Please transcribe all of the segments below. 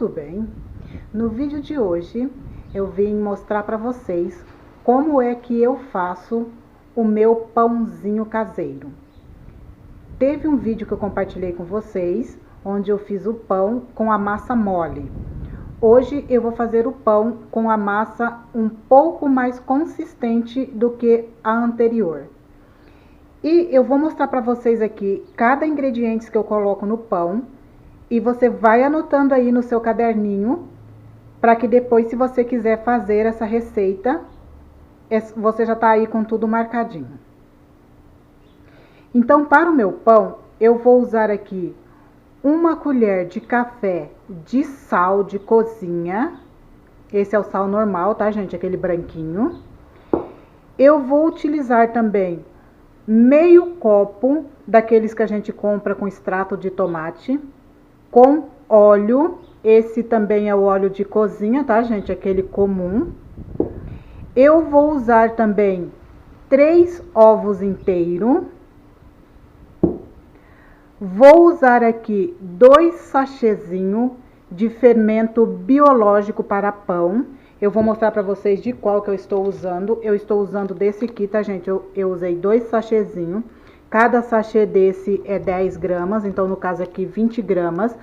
tudo bem? No vídeo de hoje eu vim mostrar para vocês como é que eu faço o meu pãozinho caseiro. Teve um vídeo que eu compartilhei com vocês onde eu fiz o pão com a massa mole. Hoje eu vou fazer o pão com a massa um pouco mais consistente do que a anterior. E eu vou mostrar para vocês aqui cada ingrediente que eu coloco no pão. E você vai anotando aí no seu caderninho, para que depois, se você quiser fazer essa receita, você já tá aí com tudo marcadinho. Então, para o meu pão, eu vou usar aqui 1 colher de café de sal de cozinha. Esse é o sal normal, tá, gente? Aquele branquinho. Eu vou utilizar também meio copo daqueles que a gente compra com extrato de tomate, com óleo. Esse também é o óleo de cozinha, tá, gente? Aquele comum. Eu vou usar também 3 ovos inteiros. Vou usar aqui 2 sachêzinhos de fermento biológico para pão. Eu vou mostrar para vocês de qual que eu estou usando. Eu estou usando desse aqui, tá, gente? Eu usei 2 sachêzinhos. Cada sachê desse é 10 gramas, então no caso aqui 20 gramas.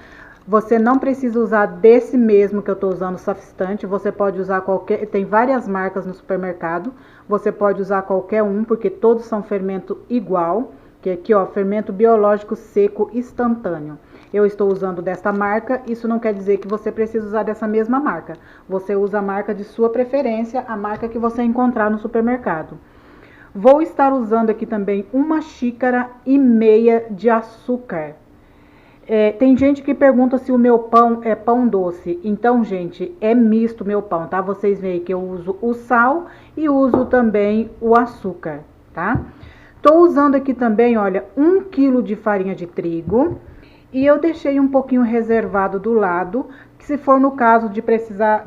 Você não precisa usar desse mesmo que eu tô usando, Safstante. Você pode usar qualquer, tem várias marcas no supermercado. Você pode usar qualquer um, porque todos são fermento igual. Que aqui, ó, fermento biológico seco instantâneo. Eu estou usando desta marca, isso não quer dizer que você precisa usar dessa mesma marca. Você usa a marca de sua preferência, a marca que você encontrar no supermercado. Vou estar usando aqui também 1,5 xícaras de açúcar. Tem gente que pergunta se o meu pão é pão doce. Então, gente, é misto o meu pão, tá? Vocês veem que eu uso o sal e uso também o açúcar, tá? Tô usando aqui também, olha, 1 quilo de farinha de trigo. E eu deixei um pouquinho reservado do lado, que se for no caso de precisar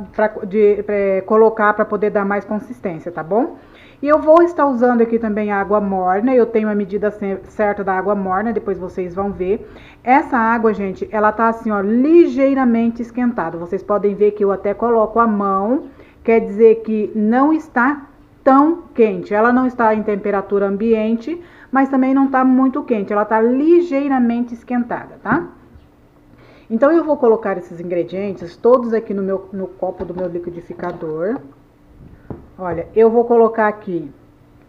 colocar para poder dar mais consistência, tá bom? E eu vou estar usando aqui também água morna. Eu tenho a medida certa da água morna, depois vocês vão ver. Essa água, gente, ela tá assim, ó, ligeiramente esquentada. Vocês podem ver que eu até coloco a mão, quer dizer que não está tão quente. Ela não está em temperatura ambiente, mas também não tá muito quente. Ela tá ligeiramente esquentada, tá? Então, eu vou colocar esses ingredientes todos aqui no copo do meu liquidificador. Olha, eu vou colocar aqui,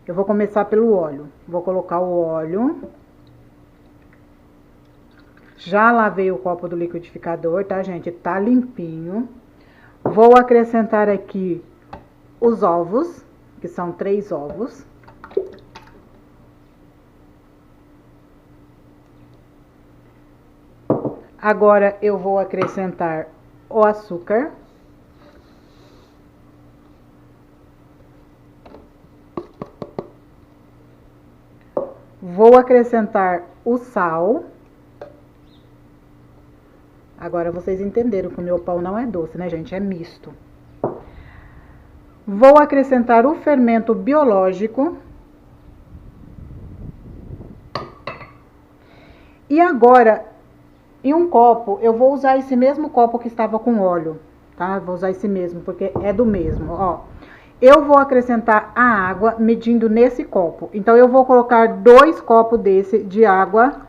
eu vou começar pelo óleo. Vou colocar o óleo. Já lavei o copo do liquidificador, tá, gente? Tá limpinho. Vou acrescentar aqui os ovos, que são 3 ovos. Agora eu vou acrescentar o açúcar. Vou acrescentar o sal. Agora vocês entenderam que o meu pão não é doce, né, gente? É misto. Vou acrescentar o fermento biológico. E agora, em um copo, eu vou usar esse mesmo copo que estava com óleo, tá? Vou usar esse mesmo, porque é do mesmo, ó. Eu vou acrescentar a água medindo nesse copo. Então, eu vou colocar 2 copos desse de água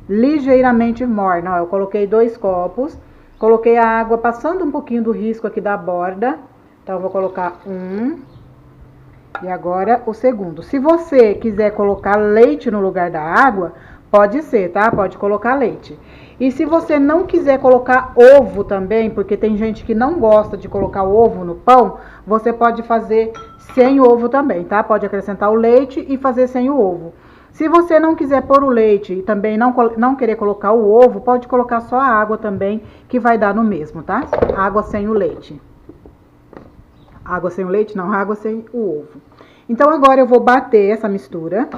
ligeiramente morna. Ó, eu coloquei 2 copos. Coloquei a água passando um pouquinho do risco aqui da borda. Então, eu vou colocar 1. E agora, o segundo. Se você quiser colocar leite no lugar da água, pode ser, tá? Pode colocar leite. E se você não quiser colocar ovo também, porque tem gente que não gosta de colocar ovo no pão, você pode fazer sem ovo também, tá? Pode acrescentar o leite e fazer sem o ovo. Se você não quiser pôr o leite e também não querer colocar o ovo, pode colocar só a água também, que vai dar no mesmo, tá? Água sem o leite. Água sem o leite? Não, água sem o ovo. Então, agora eu vou bater essa mistura.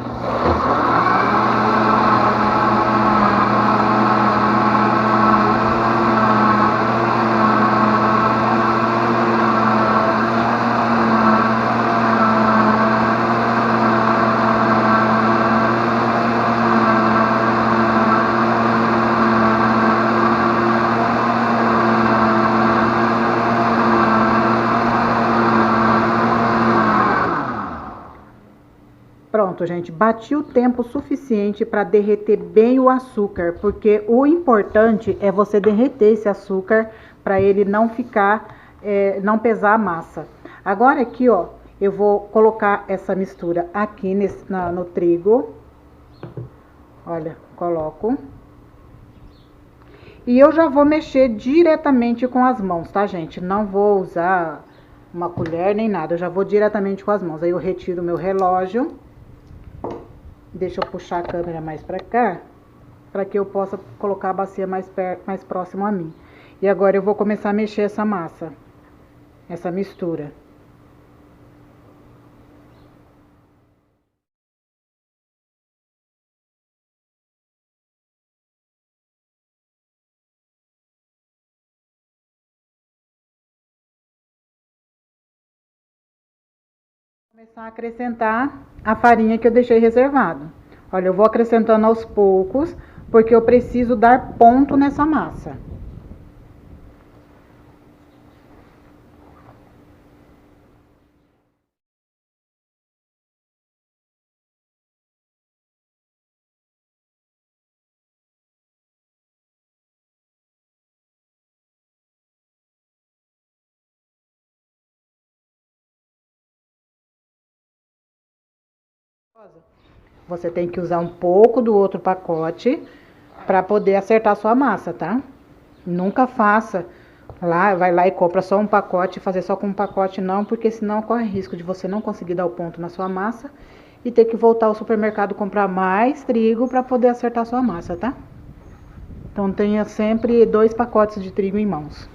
Pronto, gente, bati o tempo suficiente para derreter bem o açúcar, porque o importante é você derreter esse açúcar para ele não ficar, não pesar a massa. Agora aqui, ó, eu vou colocar essa mistura aqui no trigo. Olha, coloco. E eu já vou mexer diretamente com as mãos, tá, gente? Não vou usar uma colher nem nada, eu já vou diretamente com as mãos. Aí eu retiro o meu relógio. Deixa eu puxar a câmera mais pra cá, para que eu possa colocar a bacia mais próximo a mim. E agora eu vou começar a mexer essa massa, essa mistura. Começar a acrescentar a farinha que eu deixei reservado. Olha, eu vou acrescentando aos poucos, porque eu preciso dar ponto nessa massa. Você tem que usar um pouco do outro pacote para poder acertar sua massa, tá? Nunca faça vai lá e compra só um pacote, fazer só com um pacote não, porque senão corre risco de você não conseguir dar o ponto na sua massa e ter que voltar ao supermercado comprar mais trigo para poder acertar sua massa, tá? Então tenha sempre 2 pacotes de trigo em mãos.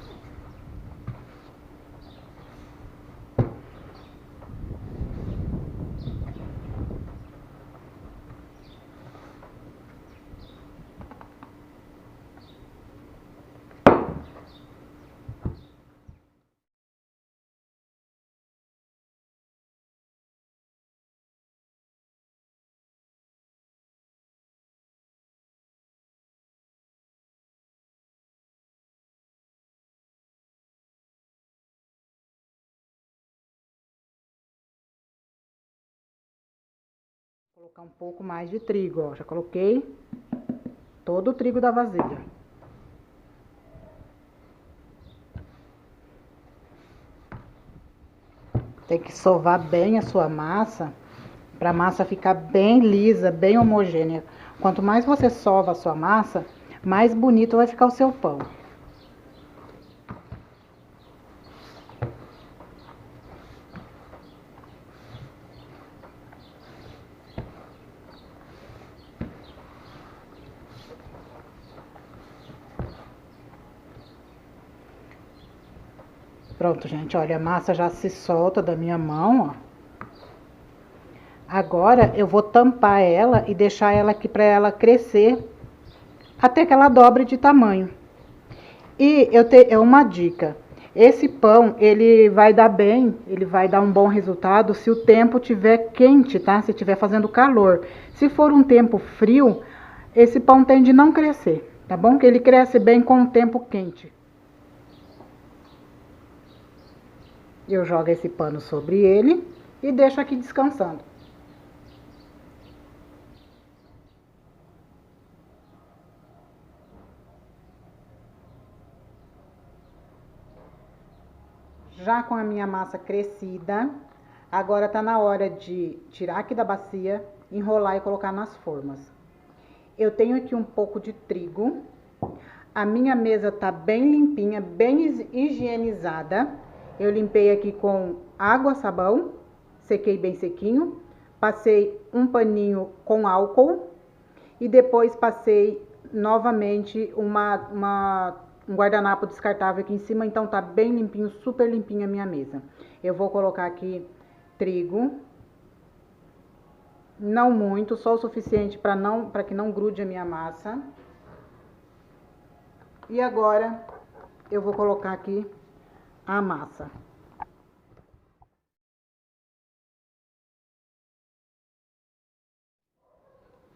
Vou colocar um pouco mais de trigo, ó. Já coloquei todo o trigo da vasilha. Tem que sovar bem a sua massa, para a massa ficar bem lisa, bem homogênea. Quanto mais você sova a sua massa, mais bonito vai ficar o seu pão. Pronto, gente, olha, a massa já se solta da minha mão, ó. Agora eu vou tampar ela e deixar ela aqui para ela crescer até que ela dobre de tamanho. E é uma dica. Esse pão, ele vai dar um bom resultado se o tempo tiver quente, tá? Se tiver fazendo calor. Se for um tempo frio, esse pão tende a não crescer, tá bom? Que ele cresce bem com o tempo quente. Eu jogo esse pano sobre ele e deixo aqui descansando. Já com a minha massa crescida, agora tá na hora de tirar aqui da bacia, enrolar e colocar nas formas. Eu tenho aqui um pouco de trigo. A minha mesa tá bem limpinha, bem higienizada. Eu limpei aqui com água, sabão, sequei bem sequinho. Passei um paninho com álcool e depois passei novamente um guardanapo descartável aqui em cima, então tá bem limpinho, super limpinha a minha mesa. Eu vou colocar aqui trigo, não muito, só o suficiente para que não grude a minha massa. E agora eu vou colocar aqui a massa.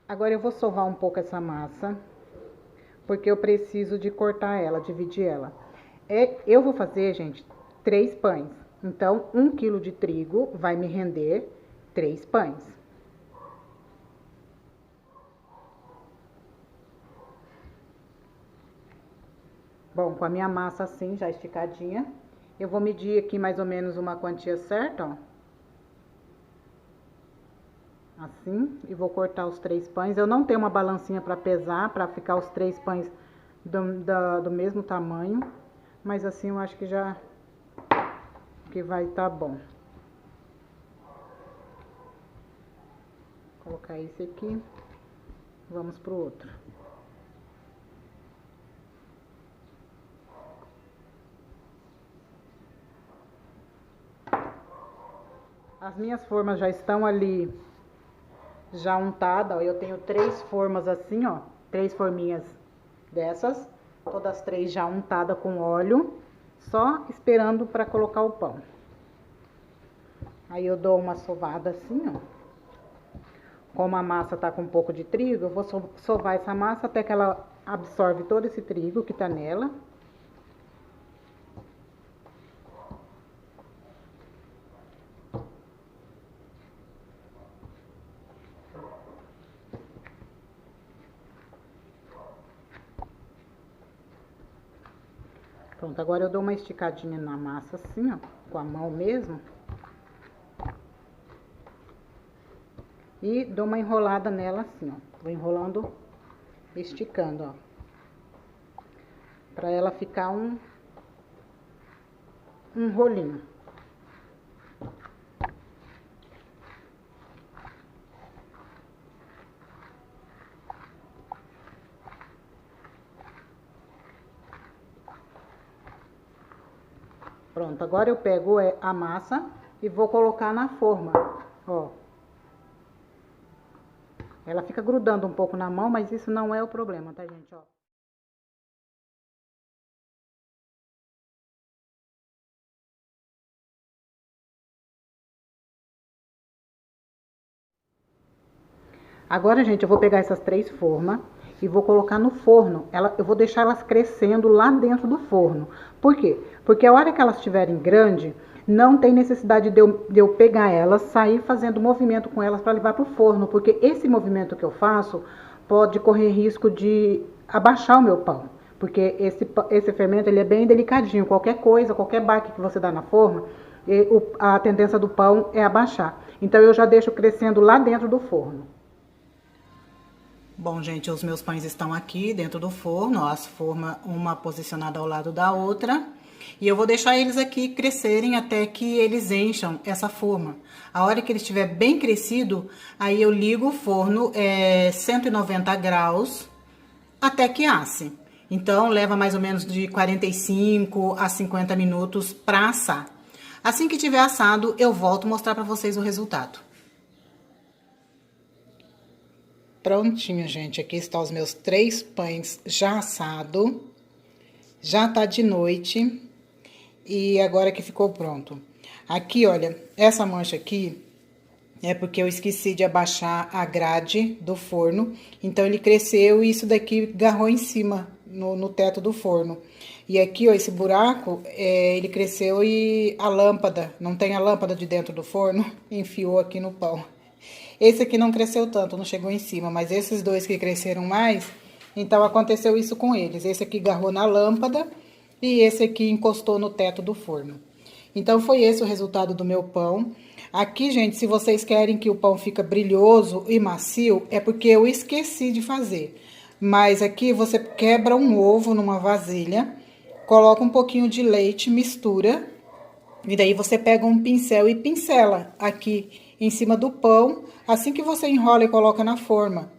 Agora eu vou sovar um pouco essa massa, porque eu preciso de cortar ela, dividir ela. Eu vou fazer, gente, 3 pães. Então, 1 quilo de trigo vai me render 3 pães. Bom, com a minha massa assim, já esticadinha, eu vou medir aqui mais ou menos uma quantia certa, ó. Assim, e vou cortar os 3 pães. Eu não tenho uma balancinha para pesar, para ficar os 3 pães do mesmo tamanho, mas assim eu acho que já que vai tá bom. Vou colocar esse aqui, vamos pro outro. As minhas formas já estão ali já untada, ó. Eu tenho 3 formas assim, ó, 3 forminhas dessas, todas 3 já untada com óleo, só esperando para colocar o pão. Aí eu dou uma sovada assim, ó. Como a massa tá com um pouco de trigo, eu vou sovar essa massa até que ela absorve todo esse trigo que tá nela. Pronto, agora eu dou uma esticadinha na massa assim, ó, com a mão mesmo. E dou uma enrolada nela assim, ó. Vou enrolando, esticando, ó. Pra ela ficar um rolinho. Pronto, agora eu pego a massa e vou colocar na forma, ó. Ela fica grudando um pouco na mão, mas isso não é o problema, tá, gente, ó. Agora, gente, eu vou pegar essas 3 formas e vou colocar no forno. Eu vou deixar elas crescendo lá dentro do forno. Por quê? Porque a hora que elas estiverem grandes, não tem necessidade de eu pegar elas, sair fazendo movimento com elas para levar para o forno. Porque esse movimento que eu faço pode correr risco de abaixar o meu pão. Porque esse fermento ele é bem delicadinho. Qualquer coisa, qualquer baque que você dá na forma, a tendência do pão é abaixar. Então eu já deixo crescendo lá dentro do forno. Bom, gente, os meus pães estão aqui dentro do forno, ó, as formas uma posicionada ao lado da outra. E eu vou deixar eles aqui crescerem até que eles encham essa forma. A hora que ele estiver bem crescido, aí eu ligo o forno 190 graus até que asse. Então, leva mais ou menos de 45 a 50 minutos para assar. Assim que tiver assado, eu volto mostrar para vocês o resultado. Prontinho, gente. Aqui estão os meus 3 pães já assados. Já tá de noite. E agora que ficou pronto. Aqui, olha, essa mancha aqui é porque eu esqueci de abaixar a grade do forno. Então, ele cresceu e isso daqui agarrou em cima, no teto do forno. E aqui, ó, esse buraco, ele cresceu e a lâmpada, não tem a lâmpada de dentro do forno, enfiou aqui no pão. Esse aqui não cresceu tanto, não chegou em cima, mas esses 2 que cresceram mais, então aconteceu isso com eles. Esse aqui agarrou na lâmpada e esse aqui encostou no teto do forno. Então, foi esse o resultado do meu pão. Aqui, gente, se vocês querem que o pão fique brilhoso e macio, é porque eu esqueci de fazer. Mas aqui você quebra um ovo numa vasilha, coloca um pouquinho de leite, mistura, e daí você pega um pincel e pincela aqui em cima do pão, assim que você enrola e coloca na forma.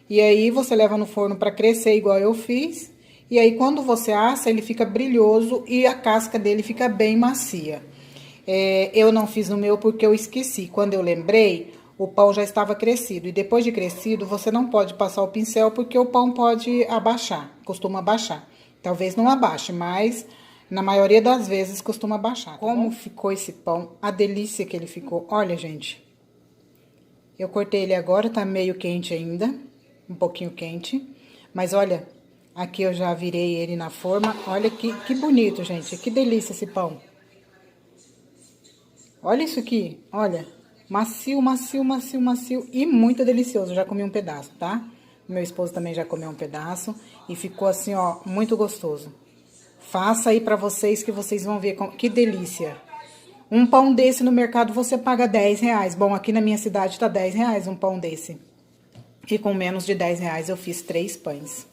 E aí você leva no forno para crescer igual eu fiz. E aí quando você assa, ele fica brilhoso e a casca dele fica bem macia. Eu não fiz no meu porque eu esqueci. Quando eu lembrei, o pão já estava crescido. E depois de crescido, você não pode passar o pincel porque o pão pode abaixar, costuma abaixar. Talvez não abaixe, mas na maioria das vezes costuma abaixar. Tá Como ficou esse pão, a delícia que ele ficou. Olha, gente, eu cortei ele agora, tá meio quente ainda, um pouquinho quente. Mas olha, aqui eu já virei ele na forma. Olha que bonito, gente, que delícia esse pão. Olha isso aqui, olha, macio, macio, macio, macio e muito delicioso. Eu já comi um pedaço, tá? Meu esposo também já comeu um pedaço e ficou assim, ó, muito gostoso. Faça aí pra vocês que vocês vão ver que delícia. Um pão desse no mercado você paga R$10. Bom, aqui na minha cidade tá R$10 um pão desse. E com menos de R$10 eu fiz 3 pães.